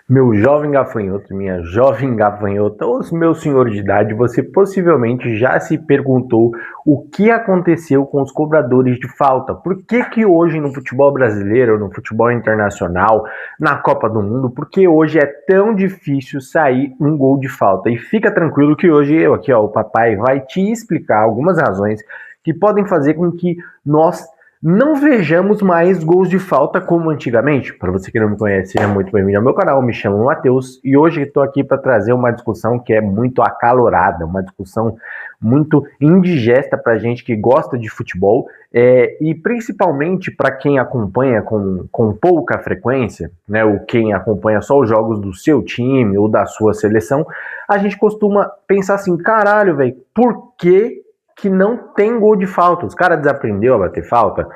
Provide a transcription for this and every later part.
Meu jovem gafanhoto, minha jovem gafanhota, ou meu senhor de idade, você possivelmente já se perguntou o que aconteceu com os cobradores de falta. Por que que hoje no futebol brasileiro, no futebol internacional, na Copa do Mundo, por que hoje é tão difícil sair um gol de falta? E fica tranquilo que hoje eu aqui, ó, o papai vai te explicar algumas razões que podem fazer com que nós não vejamos mais gols de falta como antigamente. Para você que não me conhece, seja muito bem-vindo ao meu canal. Me chamo Matheus e hoje estou aqui para trazer uma discussão que é muito acalorada, uma discussão muito indigesta para gente que gosta de futebol e principalmente para quem acompanha com pouca frequência, né, ou quem acompanha só os jogos do seu time ou da sua seleção, a gente costuma pensar assim, caralho, velho, por que não tem gol de falta? Os caras desaprendeu a bater falta?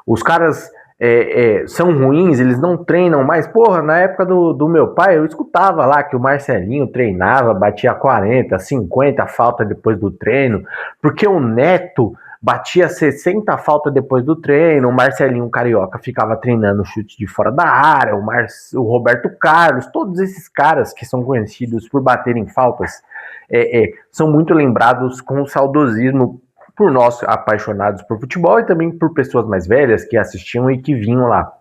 Os caras são ruins, eles não treinam mais. Porra, na época do meu pai, eu escutava lá que o Marcelinho treinava, batia 40, 50 falta depois do treino, porque o Neto batia 60 falta depois do treino, o Marcelinho Carioca ficava treinando chute de fora da área, o Roberto Carlos, todos esses caras que são conhecidos por baterem faltas, são muito lembrados com o saudosismo por nós apaixonados por futebol e também por pessoas mais velhas que assistiam e que vinham lá.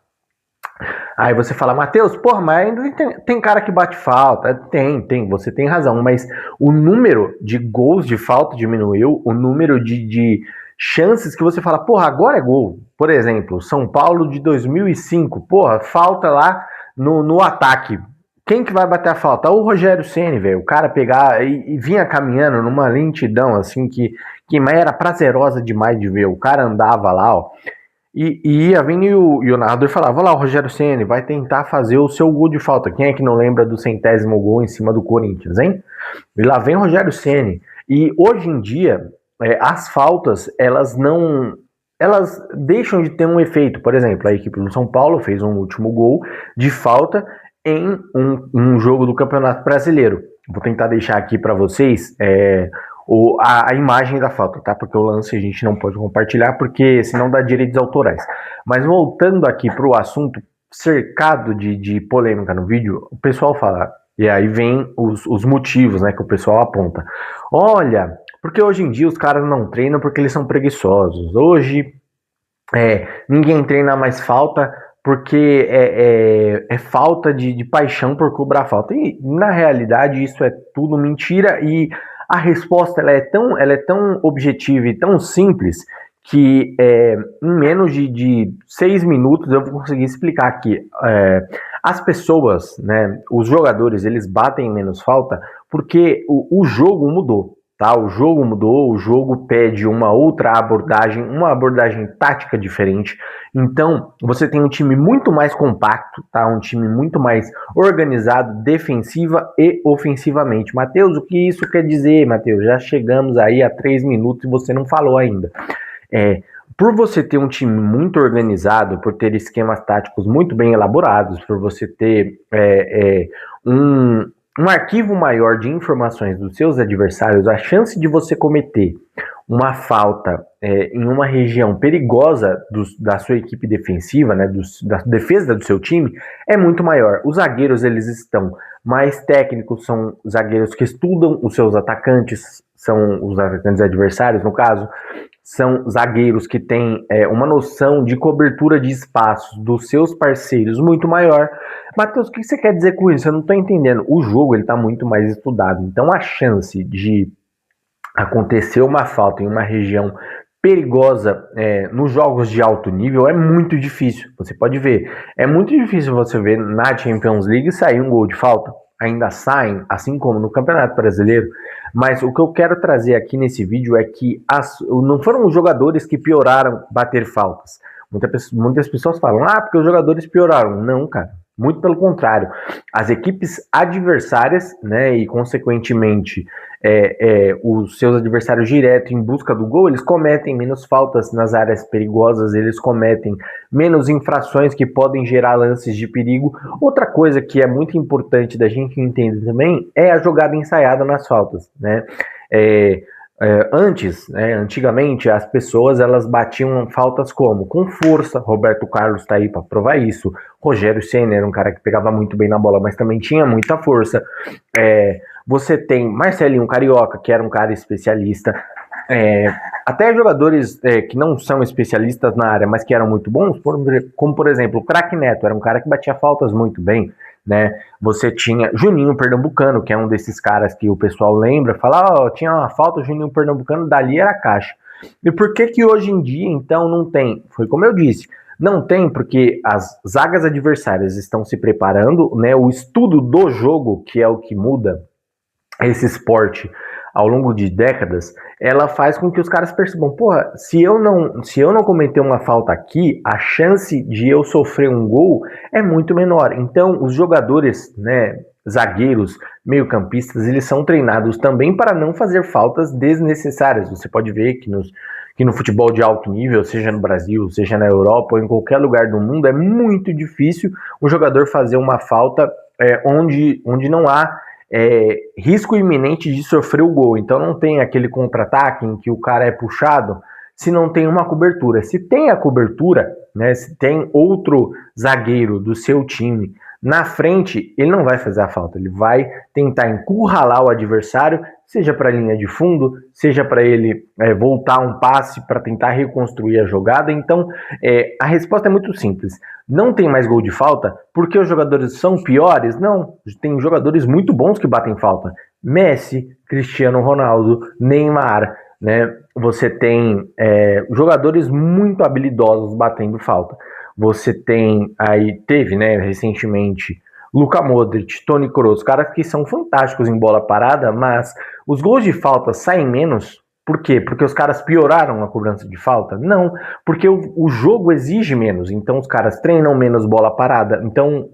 Aí você fala, Matheus, porra, mas ainda tem cara que bate falta. Tem, você tem razão, mas o número de gols de falta diminuiu, o número de chances que você fala, porra, agora é gol. Por exemplo, São Paulo de 2005, porra, falta lá no ataque. Quem que vai bater a falta? O Rogério Ceni, velho. O cara pegar e vinha caminhando numa lentidão assim que era prazerosa demais de ver. O cara andava lá, ó. E ia vindo e o narrador falava: olha lá, o Rogério Ceni vai tentar fazer o seu gol de falta. Quem é que não lembra do 100º gol em cima do Corinthians, hein? E lá vem o Rogério Ceni. E hoje em dia, as faltas, elas não. Elas deixam de ter um efeito. Por exemplo, a equipe do São Paulo fez um último gol de falta em um jogo do Campeonato Brasileiro. Vou tentar deixar aqui para vocês a imagem da falta, tá? Porque o lance a gente não pode compartilhar, porque senão dá direitos autorais. Mas voltando aqui para o assunto, cercado de polêmica no vídeo, o pessoal fala, e aí vem os motivos, né, que o pessoal aponta. Olha, porque hoje em dia os caras não treinam porque eles são preguiçosos. Hoje ninguém treina mais falta porque é falta de paixão por cobrar falta. E na realidade isso é tudo mentira e a resposta ela é tão objetiva e tão simples que em menos de 6 minutos eu vou conseguir explicar que as pessoas, né, os jogadores, eles batem menos falta porque o jogo mudou. Tá, o jogo mudou, o jogo pede uma outra abordagem, uma abordagem tática diferente. Então, você tem um time muito mais compacto, tá? Um time muito mais organizado, defensiva e ofensivamente. Matheus, o que isso quer dizer, Matheus? Já chegamos aí a 3 minutos e você não falou ainda. Por você ter um time muito organizado, por ter esquemas táticos muito bem elaborados, por você ter um arquivo maior de informações dos seus adversários, a chance de você cometer uma falta em uma região perigosa da sua equipe defensiva, né, da defesa do seu time, é muito maior. Os zagueiros, eles estão mais técnicos, são zagueiros que estudam os seus atacantes, são os atacantes adversários, no caso, são zagueiros que têm uma noção de cobertura de espaços dos seus parceiros muito maior. Matheus, o que você quer dizer com isso? Eu não estou entendendo. O jogo está muito mais estudado, então a chance de acontecer uma falta em uma região perigosa nos jogos de alto nível é muito difícil. Você pode ver, é muito difícil você ver na Champions League sair um gol de falta. Ainda saem, assim como no Campeonato Brasileiro, mas o que eu quero trazer aqui nesse vídeo é que não foram os jogadores que pioraram bater faltas. Muitas pessoas falam, porque os jogadores pioraram. Não, cara. Muito pelo contrário. As equipes adversárias, né, e consequentemente os seus adversários direto em busca do gol, eles cometem menos faltas nas áreas perigosas, eles cometem menos infrações que podem gerar lances de perigo. Outra coisa que é muito importante da gente entender também é a jogada ensaiada nas faltas, né? Antes, né, antigamente, as pessoas elas batiam faltas como? Com força. Roberto Carlos está aí para provar isso. Rogério Ceni era um cara que pegava muito bem na bola, mas também tinha muita força. Você tem Marcelinho Carioca, que era um cara especialista. Até jogadores que não são especialistas na área, mas que eram muito bons, como por exemplo o Craque Neto, era um cara que batia faltas muito bem, né? Você tinha Juninho Pernambucano, que é um desses caras que o pessoal lembra, fala, tinha uma falta, Juninho Pernambucano, dali era caixa. E por que que hoje em dia, então, não tem? Foi como eu disse, não tem porque as zagas adversárias estão se preparando, né? O estudo do jogo, que é o que muda esse esporte ao longo de décadas, ela faz com que os caras percebam, porra, se eu não cometer uma falta aqui, a chance de eu sofrer um gol é muito menor. Então, os jogadores, né, zagueiros, meio-campistas, eles são treinados também para não fazer faltas desnecessárias. Você pode ver que no futebol de alto nível, seja no Brasil, seja na Europa ou em qualquer lugar do mundo, é muito difícil um jogador fazer uma falta onde não há risco iminente de sofrer o gol. Então não tem aquele contra-ataque em que o cara é puxado se não tem uma cobertura. Se tem a cobertura, né, se tem outro zagueiro do seu time na frente, ele não vai fazer a falta. Ele vai tentar encurralar o adversário, seja para a linha de fundo, seja para ele voltar um passe para tentar reconstruir a jogada. Então a resposta é muito simples. Não tem mais gol de falta porque os jogadores são piores? Não, tem jogadores muito bons que batem falta. Messi, Cristiano Ronaldo, Neymar, né? Você tem jogadores muito habilidosos batendo falta. Você tem teve, né, recentemente, Luka Modric, Toni Kroos, caras que são fantásticos em bola parada, mas os gols de falta saem menos. Por quê? Porque os caras pioraram a cobrança de falta? Não, porque o jogo exige menos, então os caras treinam menos bola parada. Então,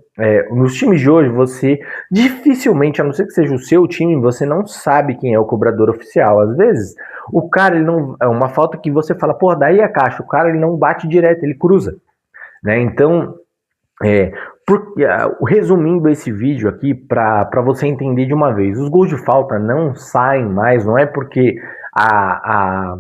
nos times de hoje, você dificilmente, a não ser que seja o seu time, você não sabe quem é o cobrador oficial. Às vezes, o cara, ele não. É uma falta que você fala, pô, daí a caixa, o cara ele não bate direto, ele cruza. Né? Então, resumindo esse vídeo aqui, para você entender de uma vez, os gols de falta não saem mais, não é porque a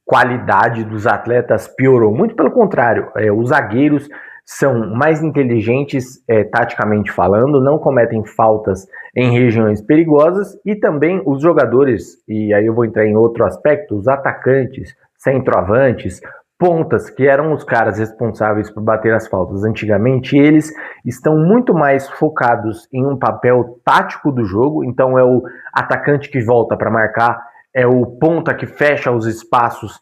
qualidade dos atletas piorou, muito pelo contrário, os zagueiros são mais inteligentes taticamente falando, não cometem faltas em regiões perigosas e também os jogadores, e aí eu vou entrar em outro aspecto, os atacantes, centroavantes, pontas, que eram os caras responsáveis por bater as faltas antigamente, eles estão muito mais focados em um papel tático do jogo, então é o atacante que volta para marcar, é o ponta que fecha os espaços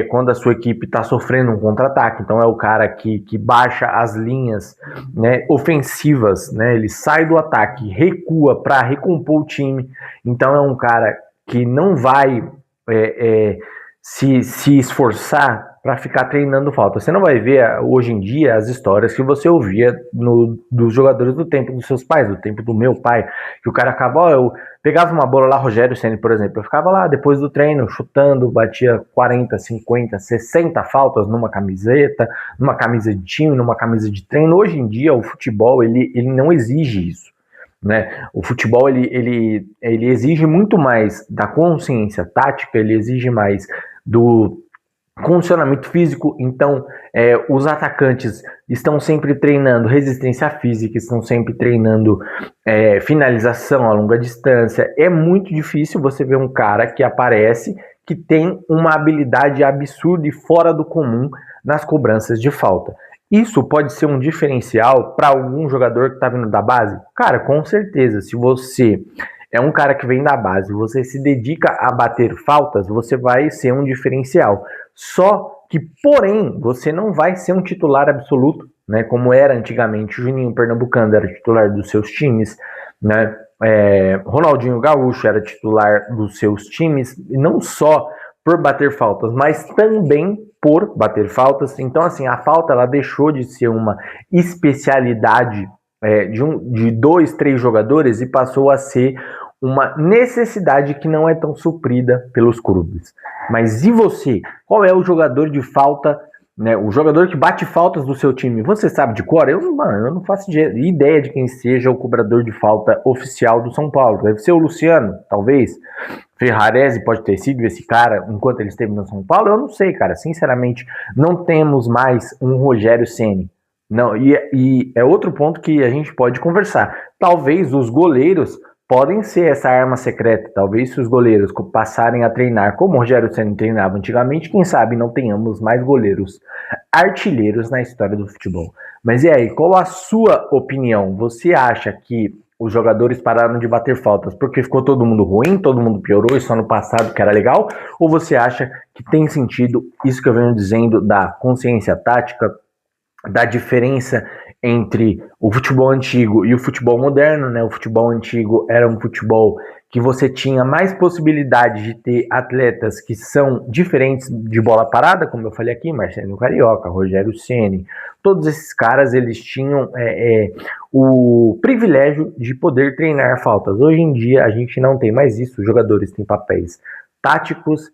quando a sua equipe está sofrendo um contra-ataque, então é o cara que baixa as linhas, né, ofensivas, né, ele sai do ataque, recua para recompor o time, então é um cara que não vai se esforçar para ficar treinando falta. Você não vai ver hoje em dia as histórias que você ouvia dos jogadores do tempo dos seus pais, do tempo do meu pai, que o cara acaba, eu pegava uma bola lá, Rogério Ceni, por exemplo, eu ficava lá depois do treino chutando, batia 40, 50, 60 faltas numa camiseta, numa camisa de time, numa camisa de treino. Hoje em dia o futebol ele não exige isso. Né? O futebol ele exige muito mais da consciência tática, ele exige mais do condicionamento físico, então os atacantes estão sempre treinando resistência física, estão sempre treinando finalização a longa distância. É muito difícil você ver um cara que aparece que tem uma habilidade absurda e fora do comum nas cobranças de falta. Isso pode ser um diferencial para algum jogador que está vindo da base? Cara, com certeza. Se você é um cara que vem da base, você se dedica a bater faltas, você vai ser um diferencial. Só que, porém, você não vai ser um titular absoluto, né? Como era antigamente. O Juninho Pernambucano era titular dos seus times, né? Ronaldinho Gaúcho era titular dos seus times, e não só por bater faltas, mas também por bater faltas. Então, assim, a falta ela deixou de ser uma especialidade de 2, 3 jogadores e passou a ser uma necessidade que não é tão suprida pelos clubes. Mas e você? Qual é o jogador de falta né? O jogador que bate faltas do seu time, você sabe de cor? Eu não faço ideia de quem seja o cobrador de falta oficial do São Paulo. Deve ser o Luciano, talvez. Ferrarese pode ter sido esse cara enquanto ele esteve no São Paulo. Eu não sei, cara. Sinceramente, não temos mais um Rogério Ceni. Não, e é outro ponto que a gente pode conversar. Talvez os goleiros podem ser essa arma secreta. Talvez se os goleiros passarem a treinar como o Rogério Ceni treinava antigamente, quem sabe não tenhamos mais goleiros artilheiros na história do futebol. Mas e aí, qual a sua opinião? Você acha que os jogadores pararam de bater faltas porque ficou todo mundo ruim, todo mundo piorou e só no passado que era legal? Ou você acha que tem sentido isso que eu venho dizendo da consciência tática, da diferença entre o futebol antigo e o futebol moderno, né? O futebol antigo era um futebol que você tinha mais possibilidade de ter atletas que são diferentes de bola parada, como eu falei aqui, Marcelo Carioca, Rogério Ceni, todos esses caras, eles tinham o privilégio de poder treinar faltas. Hoje em dia, a gente não tem mais isso, os jogadores têm papéis táticos,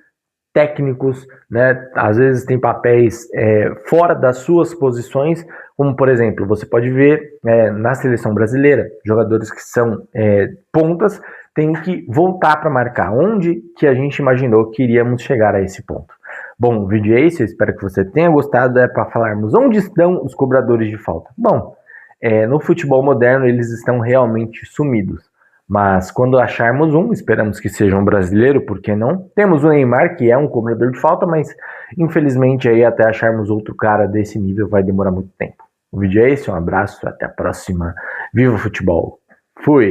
técnicos, né? Às vezes tem papéis fora das suas posições, como por exemplo, você pode ver na seleção brasileira, jogadores que são pontas têm que voltar para marcar. Onde que a gente imaginou que iríamos chegar a esse ponto? Bom, o vídeo é esse, eu espero que você tenha gostado, para falarmos onde estão os cobradores de falta. Bom, no futebol moderno eles estão realmente sumidos. Mas quando acharmos um, esperamos que seja um brasileiro, porque não? Temos o Neymar, que é um cobrador de falta, mas infelizmente aí até acharmos outro cara desse nível vai demorar muito tempo. O vídeo é esse, um abraço, até a próxima. Viva o futebol! Fui!